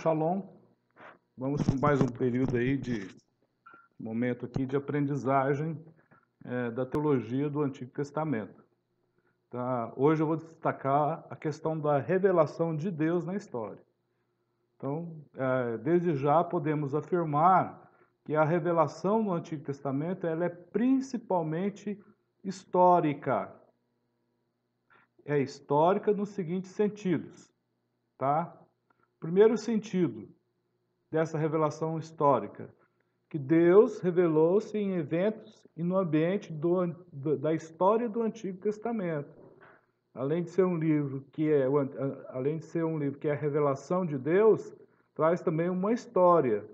Shalom. Vamos para mais um período aí de momento aqui de aprendizagem da teologia do Antigo Testamento. Tá? Hoje eu vou destacar a questão da revelação de Deus na história. Então, desde já podemos afirmar que a revelação no Antigo Testamento ela é principalmente histórica. É histórica nos seguintes sentidos, tá? Primeiro sentido dessa revelação histórica, que Deus revelou-se em eventos e no ambiente da história do Antigo Testamento. Além de ser um livro que é a revelação de Deus, traz também uma história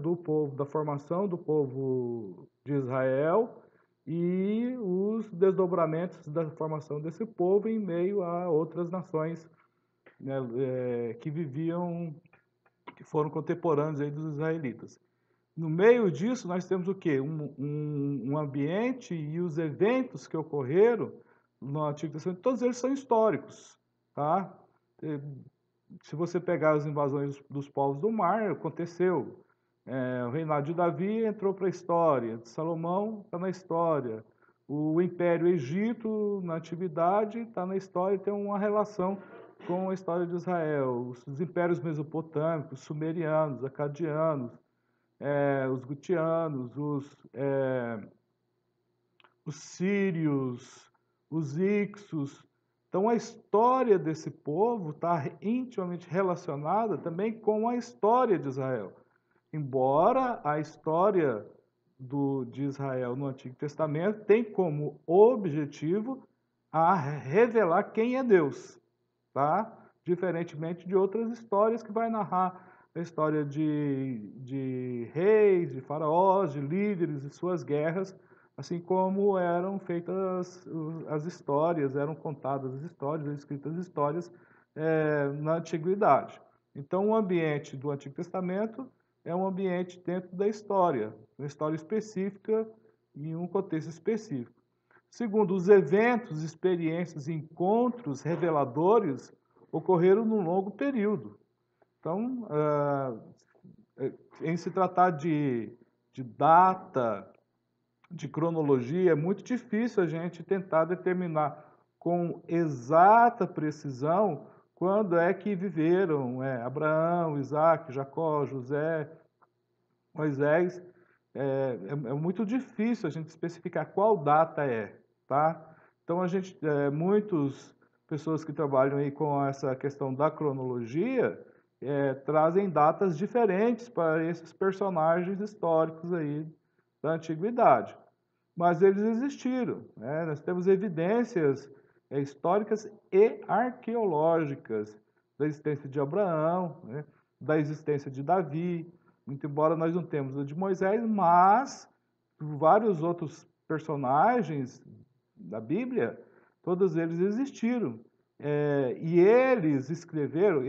do povo, da formação do povo de Israel e os desdobramentos da formação desse povo em meio a outras nações, né, que foram contemporâneos aí dos israelitas. No meio disso, nós temos o quê? Um ambiente e os eventos que ocorreram no Antigo Testamento, todos eles são históricos, tá? Se você pegar as invasões dos povos do mar, aconteceu. O reinado de Davi entrou para a história, de Salomão está na história, o Império Egito, na Antiguidade, está na história e tem uma relação com a história de Israel. Os impérios mesopotâmicos, sumerianos, acadianos, os gutianos, os sírios, os ixos. Então, a história desse povo está intimamente relacionada também com a história de Israel. Embora a história de Israel no Antigo Testamento tem como objetivo a revelar quem é Deus, tá? Diferentemente de outras histórias que vai narrar a história de reis, de faraós, de líderes e suas guerras, assim como eram feitas as histórias, eram contadas as histórias, escritas as histórias na Antiguidade. Então, o ambiente do Antigo Testamento é um ambiente dentro da história, uma história específica em um contexto específico. Segundo, os eventos, experiências, encontros reveladores ocorreram num longo período. Então, em se tratar de data, de cronologia, é muito difícil a gente tentar determinar com exata precisão quando é que viveram Abraão, Isaac, Jacó, José, Moisés. É muito difícil a gente especificar qual data é, tá? Então, muitas pessoas que trabalham aí com essa questão da cronologia trazem datas diferentes para esses personagens históricos aí da antiguidade. Mas eles existiram, né? Nós temos evidências históricas e arqueológicas da existência de Abraão, né? Da existência de Davi, muito embora nós não temos a de Moisés, mas vários outros personagens da Bíblia, todos eles existiram. E eles escreveram,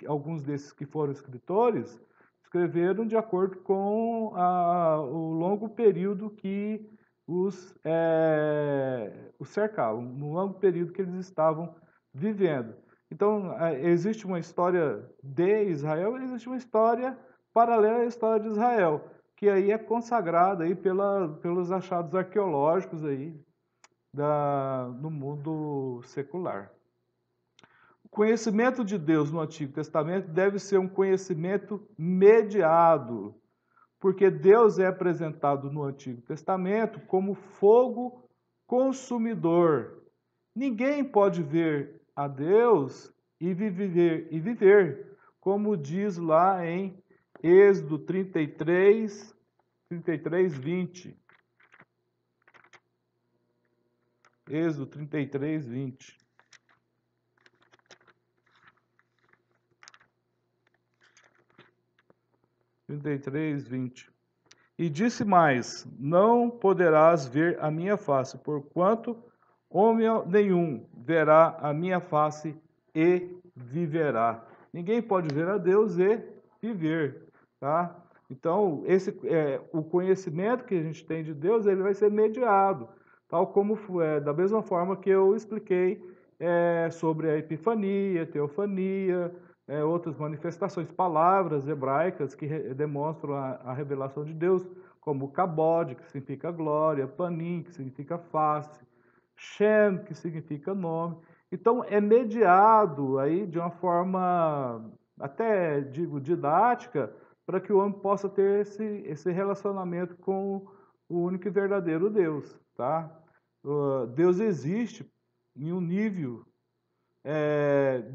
alguns desses que foram escritores, escreveram de acordo com o longo período que os cercavam, no longo período que eles estavam vivendo. Então, existe uma história de Israel, existe uma história paralela à história de Israel, que aí é consagrada aí pelos achados arqueológicos aí no mundo secular. O conhecimento de Deus no Antigo Testamento deve ser um conhecimento mediado, porque Deus é apresentado no Antigo Testamento como fogo consumidor. Ninguém pode ver a Deus e viver, como diz lá em Êxodo 33, 20. Êxodo 33, 20. E disse mais: não poderás ver a minha face, porquanto homem nenhum verá a minha face e viverá. Ninguém pode ver a Deus e viver, tá? Então, o conhecimento que a gente tem de Deus, ele vai ser mediado, tal como da mesma forma que eu expliquei sobre a epifania, teofania, outras manifestações, palavras hebraicas que demonstram a revelação de Deus, como kabod, que significa glória, panim, que significa face, Shem, que significa nome. Então, é mediado aí de uma forma, até digo, didática, para que o homem possa ter esse relacionamento com o único e verdadeiro Deus, tá? Deus existe em um nível,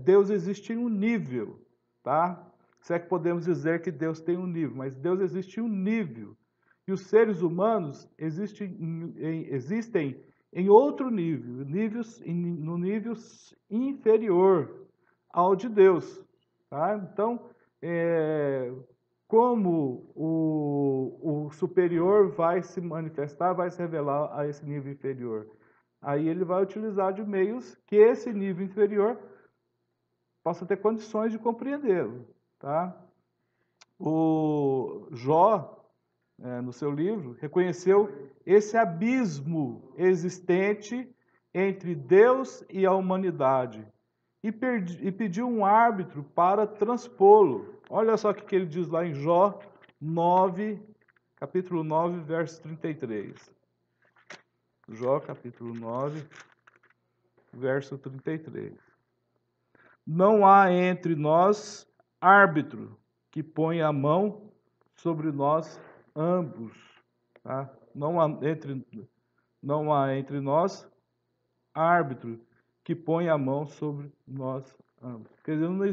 Deus existe em um nível, tá? Se é que podemos dizer que Deus tem um nível, mas Deus existe em um nível. E os seres humanos existem em outro nível, no nível inferior ao de Deus. Tá? Então, como o superior vai se manifestar, vai se revelar a esse nível inferior? Aí ele vai utilizar de meios que esse nível inferior possa ter condições de compreendê-lo. Tá? O Jó, no seu livro, reconheceu esse abismo existente entre Deus e a humanidade e pediu um árbitro para transpô-lo. Olha só o que ele diz lá em Jó 9, capítulo 9, verso 33. Jó, capítulo 9, verso 33. Não há entre nós árbitro que ponha a mão sobre nós ambos. Tá? Não há entre nós árbitro que ponha a mão sobre nós ambos. Quer dizer, não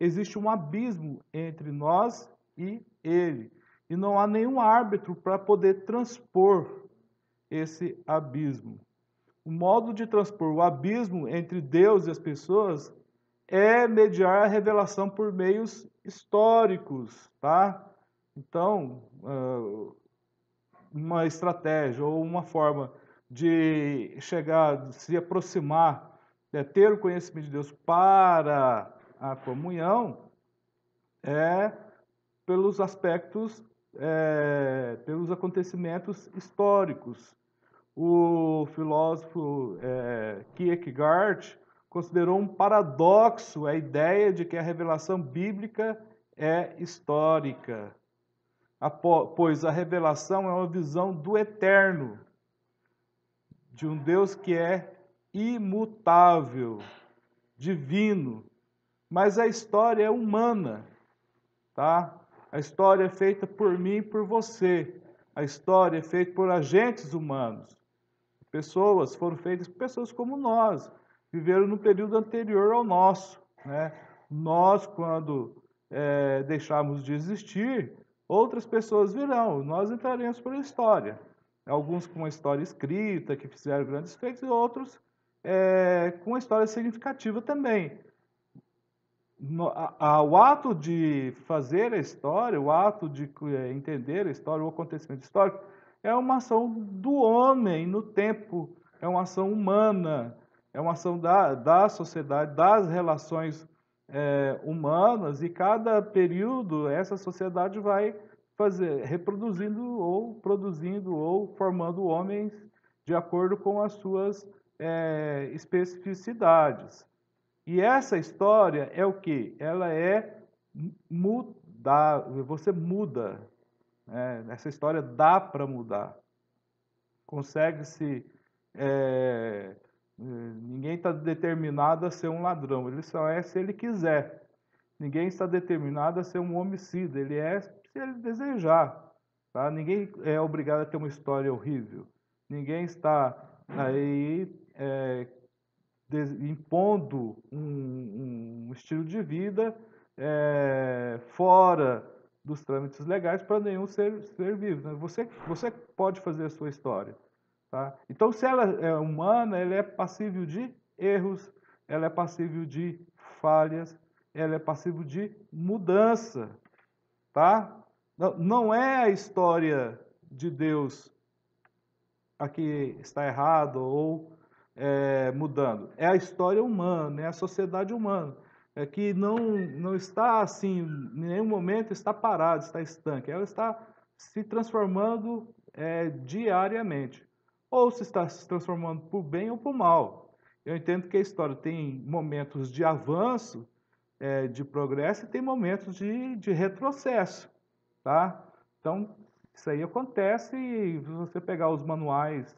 existe um abismo entre nós e ele. E não há nenhum árbitro para poder transpor esse abismo. O modo de transpor o abismo entre Deus e as pessoas é mediar a revelação por meios históricos, tá? Então, uma estratégia ou uma forma de chegar, se aproximar, ter o conhecimento de Deus para a comunhão, é pelos aspectos, pelos acontecimentos históricos. O filósofo Kierkegaard considerou um paradoxo a ideia de que a revelação bíblica é histórica, pois a revelação é uma visão do eterno, de um Deus que é imutável, divino, mas a história é humana, tá? A história é feita por mim e por você. A história é feita por agentes humanos. Pessoas foram feitas por pessoas como nós, viveram no período anterior ao nosso, né? Nós, quando deixarmos de existir, outras pessoas virão, nós entraremos pela história. Alguns com uma história escrita, que fizeram grandes feitos, e outros com uma história significativa também. O ato de fazer a história, o ato de entender a história, o acontecimento histórico, é uma ação do homem no tempo, é uma ação humana, é uma ação da sociedade, das relações humanas, e cada período essa sociedade vai reproduzindo ou produzindo ou formando homens de acordo com as suas especificidades. E essa história é o quê? Ela é mudável, você muda. Essa história dá para mudar. Consegue-se. Ninguém está determinado a ser um ladrão, ele só é se ele quiser. Ninguém está determinado a ser um homicida, ele é se ele desejar. Tá? Ninguém é obrigado a ter uma história horrível. Ninguém está aí impondo um estilo de vida fora dos trâmites legais para nenhum ser vivo. Né? Você pode fazer a sua história. Tá? Então, se ela é humana, ela é passível de erros, ela é passível de falhas, ela é passível de mudança. Tá? Não é a história de Deus a que está errado ou mudando. É a história humana, é a sociedade humana, que não está assim, em nenhum momento está parada, está estanque. Ela está se transformando diariamente. Ou se está se transformando por bem ou por mal. Eu entendo que a história tem momentos de avanço de progresso e tem momentos de retrocesso, tá? Então, isso aí acontece e se você pegar os manuais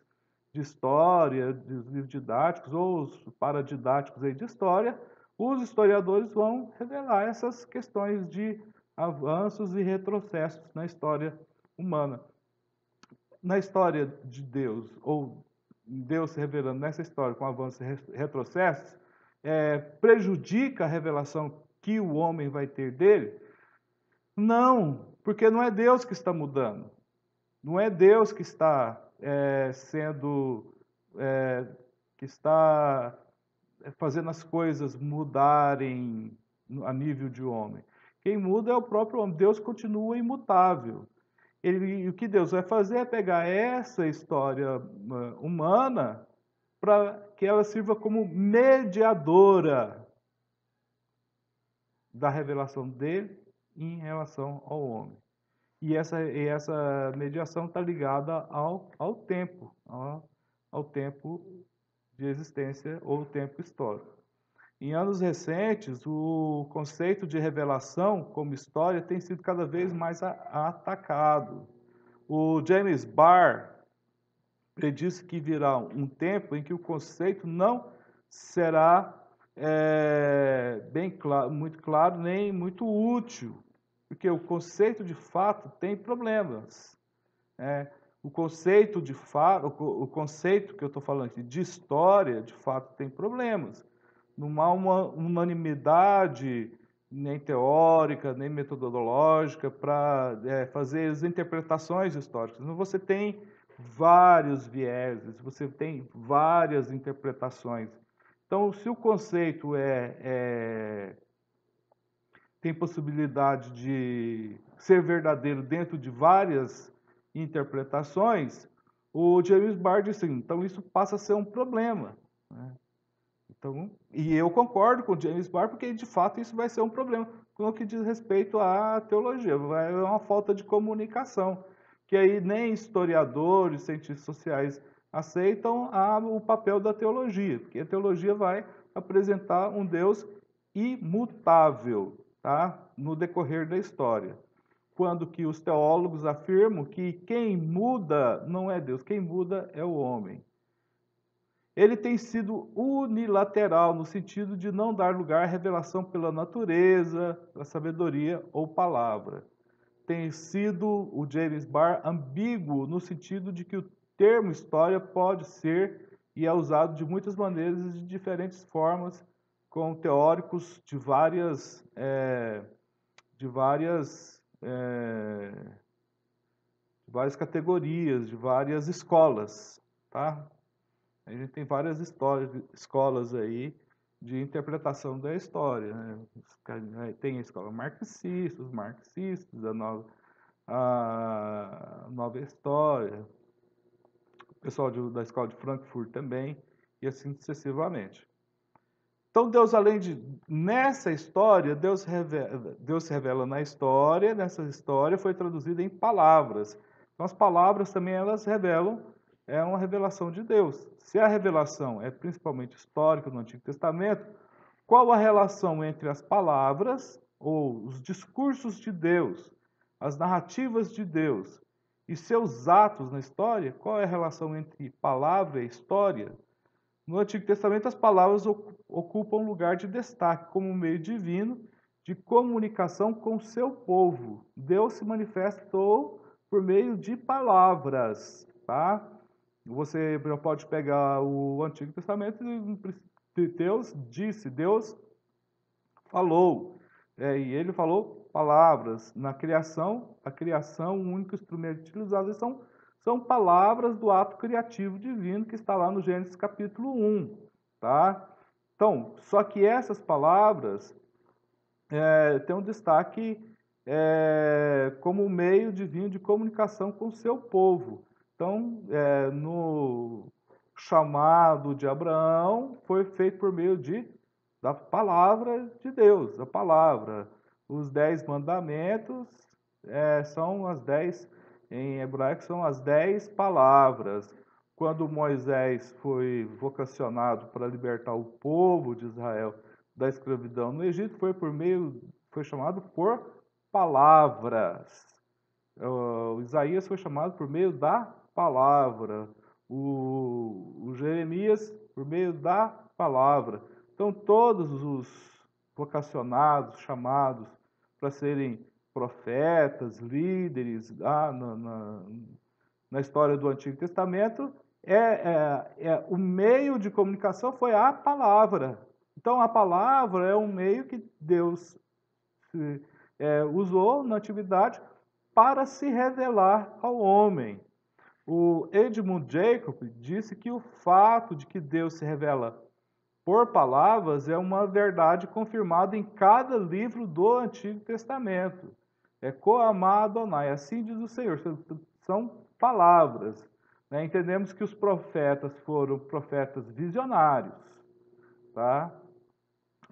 de história, dos livros didáticos ou os paradidáticos aí de história, os historiadores vão revelar essas questões de avanços e retrocessos na história humana. Na história de Deus, ou Deus se revelando nessa história com avanços e retrocessos, prejudica a revelação que o homem vai ter dele? Não, porque não é Deus que está mudando. Não é Deus que está que está fazendo as coisas mudarem a nível de homem. Quem muda é o próprio homem. Deus continua imutável. O que Deus vai fazer é pegar essa história humana para que ela sirva como mediadora da revelação dele em relação ao homem. E essa mediação está ligada ao tempo, ao tempo de existência ou tempo histórico. Em anos recentes, o conceito de revelação como história tem sido cada vez mais atacado. O James Barr predisse que virá um tempo em que o conceito não será muito claro nem muito útil, porque o conceito de fato tem problemas. O conceito de fato, o conceito que eu estou falando aqui de história, de fato tem problemas. Não há uma unanimidade nem teórica, nem metodológica para fazer as interpretações históricas. Então, você tem vários vieses, você tem várias interpretações. Então, se o conceito tem possibilidade de ser verdadeiro dentro de várias interpretações, o James Barr disse assim, então isso passa a ser um problema. Né? Então, e eu concordo com o James Barr, porque de fato isso vai ser um problema no que diz respeito à teologia. Vai haver uma falta de comunicação, que aí nem historiadores, cientistas sociais aceitam o papel da teologia, porque a teologia vai apresentar um Deus imutável, tá? No decorrer da história. Quando que os teólogos afirmam que quem muda não é Deus, quem muda é o homem. Ele tem sido unilateral, no sentido de não dar lugar à revelação pela natureza, pela sabedoria ou palavra. Tem sido, o James Barr, ambíguo, no sentido de que o termo história pode ser e é usado de muitas maneiras e de diferentes formas, com teóricos de várias categorias, de várias escolas, tá? A gente tem várias escolas aí de interpretação da história. Né? Tem a escola marxista, os marxistas, a nova história, o pessoal da escola de Frankfurt também, e assim sucessivamente. Então, Deus, nessa história, Deus se revela na história, nessa história foi traduzida em palavras. Então, as palavras também, elas revelam, é uma revelação de Deus. Se a revelação é principalmente histórica no Antigo Testamento, qual a relação entre as palavras, ou os discursos de Deus, as narrativas de Deus, e seus atos na história? Qual é a relação entre palavra e história? No Antigo Testamento, as palavras ocupam um lugar de destaque como um meio divino de comunicação com o seu povo. Deus se manifestou por meio de palavras, tá? Você pode pegar o Antigo Testamento e Deus disse, Deus falou. E ele falou palavras. Na criação, a criação, o único instrumento utilizado são palavras do ato criativo divino que está lá no Gênesis capítulo 1, tá? Então, só que essas palavras têm um destaque como meio divino de comunicação com o seu povo. Então, no chamado de Abraão, foi feito por meio da palavra de Deus, a palavra. Os 10 mandamentos são as 10, em hebraico, são as 10 palavras. Quando Moisés foi vocacionado para libertar o povo de Israel da escravidão no Egito foi chamado por palavras. O Isaías foi chamado por meio da palavra. O Jeremias por meio da palavra. Então, todos os vocacionados, chamados para serem profetas, líderes na história do Antigo Testamento, o meio de comunicação foi a palavra. Então, a palavra é um meio que Deus usou na antiguidade para se revelar ao homem. O Edmund Jacob disse que o fato de que Deus se revela por palavras é uma verdade confirmada em cada livro do Antigo Testamento. Koamá Adonai, assim diz o Senhor, são palavras. Entendemos que os profetas foram profetas visionários, tá?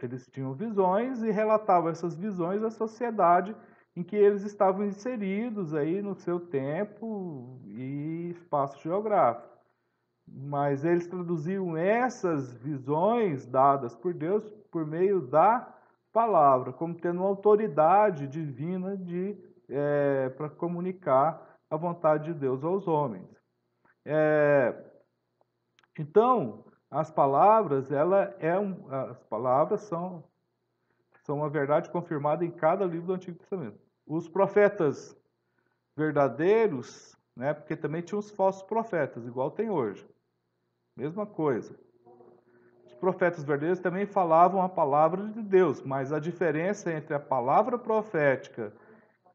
Eles tinham visões e relatavam essas visões à sociedade em que eles estavam inseridos aí no seu tempo e espaço geográfico. Mas eles traduziam essas visões dadas por Deus por meio da palavra, como tendo uma autoridade divina para comunicar a vontade de Deus aos homens. Então, as palavras, as palavras são uma verdade confirmada em cada livro do Antigo Testamento. Os profetas verdadeiros, porque também tinha os falsos profetas, igual tem hoje. Mesma coisa. Os profetas verdadeiros também falavam a palavra de Deus, mas a diferença entre a palavra profética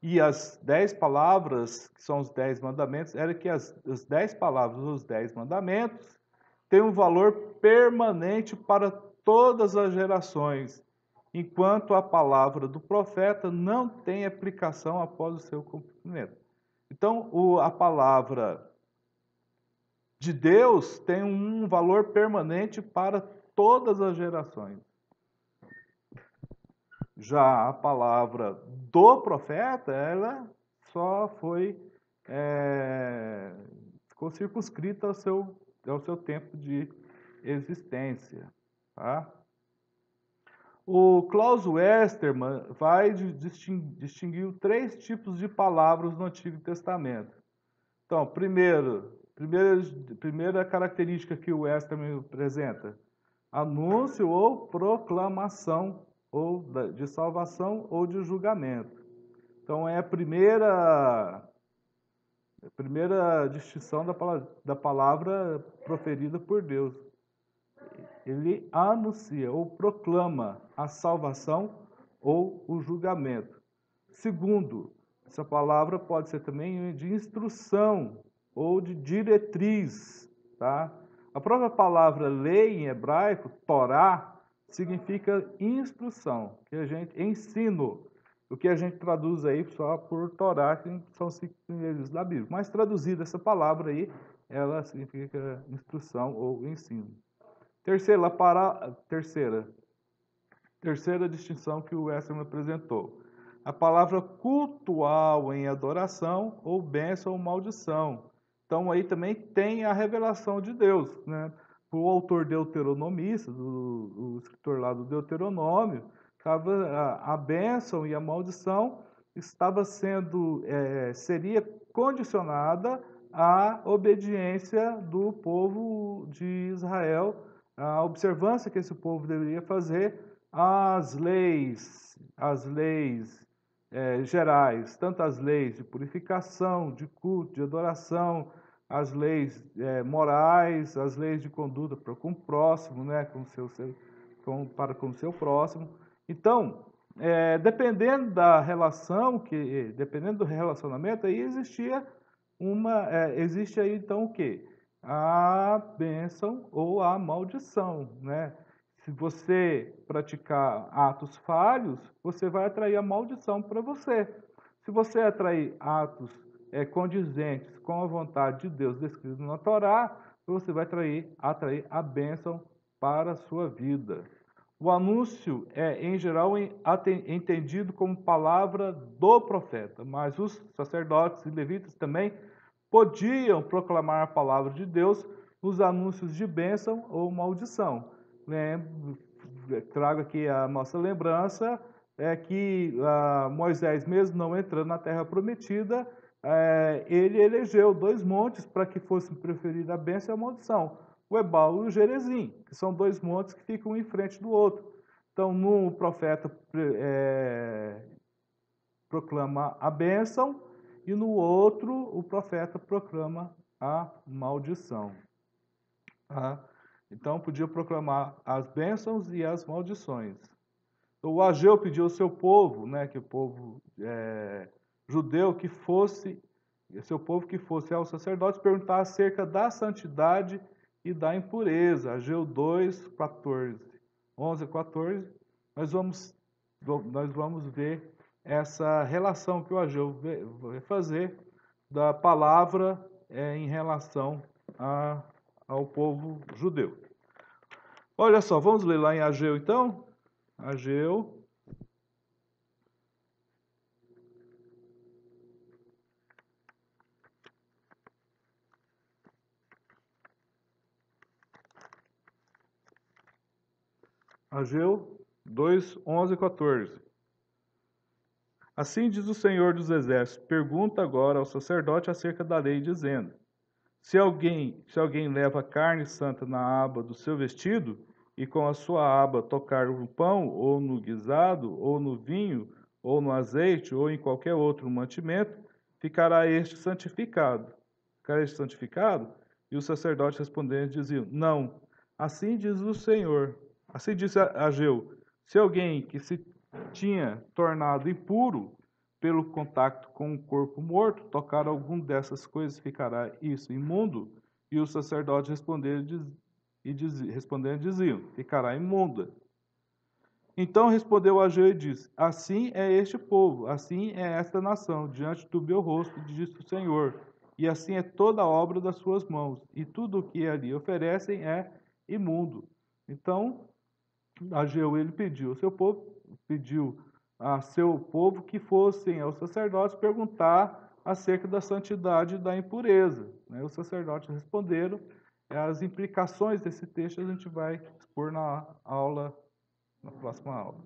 e as 10 palavras, que são os 10 mandamentos, era que as 10 palavras, os 10 mandamentos, têm um valor permanente para todas as gerações, enquanto a palavra do profeta não tem aplicação após o seu cumprimento. Então, a palavra de Deus tem um valor permanente para todas as gerações. Já a palavra do profeta, ela só ficou circunscrita ao seu tempo de existência. Tá? O Klaus Westermann vai distinguir 3 tipos de palavras no Antigo Testamento. Então, primeira característica que o Westermann apresenta: anúncio ou proclamação, ou de salvação ou de julgamento. Então, é a primeira distinção da palavra proferida por Deus. Ele anuncia ou proclama a salvação ou o julgamento. Segundo, essa palavra pode ser também de instrução ou de diretriz, tá? A própria palavra lei em hebraico, Torá, significa instrução, ensino, o que a gente traduz aí só por Torá, que são 5 primeiros da Bíblia. Mas traduzida essa palavra aí, ela significa instrução ou ensino. Terceira distinção que o Westermann apresentou: a palavra cultual em adoração ou bênção ou maldição. Então aí também tem a revelação de Deus, né? O autor deuteronomista, o escritor lá do Deuteronômio, a bênção e a maldição seria condicionada à obediência do povo de Israel, a observância que esse povo deveria fazer às leis gerais, tanto as leis de purificação, de culto, de adoração, as leis morais, as leis de conduta para com o próximo, né, para com o seu próximo. Então, dependendo do relacionamento, aí existe aí então o quê? A bênção ou a maldição, né? Se você praticar atos falhos, você vai atrair a maldição para você. Se você atrair atos condizentes com a vontade de Deus descrito na Torá, você vai atrair a bênção para a sua vida. O anúncio é, em geral, entendido como palavra do profeta, mas os sacerdotes e levitas também podiam proclamar a palavra de Deus nos anúncios de bênção ou maldição. trago aqui a nossa lembrança, é que Moisés, mesmo não entrando na terra prometida, ele elegeu 2 montes para que fossem preferida a bênção e a maldição, o Ebal e o Gerezim, que são 2 montes que ficam um em frente do outro. Então, num o profeta proclama a bênção e no outro o profeta proclama a maldição. Tá? Então, podia proclamar as bênçãos e as maldições. O Ageu pediu ao seu povo, né, que o povo judeu, que fosse, seu povo que fosse aos sacerdotes perguntar acerca da santidade e da impureza. Ageu 2, 14, 11 a 14, nós vamos ver essa relação que o Ageu vai fazer da palavra em relação ao povo judeu. Olha só, vamos ler lá em Ageu então? Ageu. Ageu 2, 11 e 14. Assim diz o Senhor dos Exércitos: pergunta agora ao sacerdote acerca da lei, dizendo: se alguém leva carne santa na aba do seu vestido, e com a sua aba tocar no pão, ou no guisado, ou no vinho, ou no azeite, ou em qualquer outro mantimento, ficará este santificado. Ficará este santificado? E o sacerdote respondendo dizia: não, assim diz o Senhor. Assim disse Ageu: se alguém que se tinha tornado impuro pelo contato com um corpo morto, tocar algum dessas coisas, ficará isso imundo? E os sacerdotes respondendo diziam: ficará imunda. Então respondeu Ageu e disse: assim é este povo, assim é esta nação, diante do meu rosto, diz o Senhor. E assim é toda a obra das suas mãos, e tudo o que ali oferecem é imundo. Então, Ageu, ele pediu ao seu povo, pediu a seu povo que fossem aos sacerdotes perguntar acerca da santidade e da impureza. Os sacerdotes responderam. As implicações desse texto a gente vai expor na próxima aula.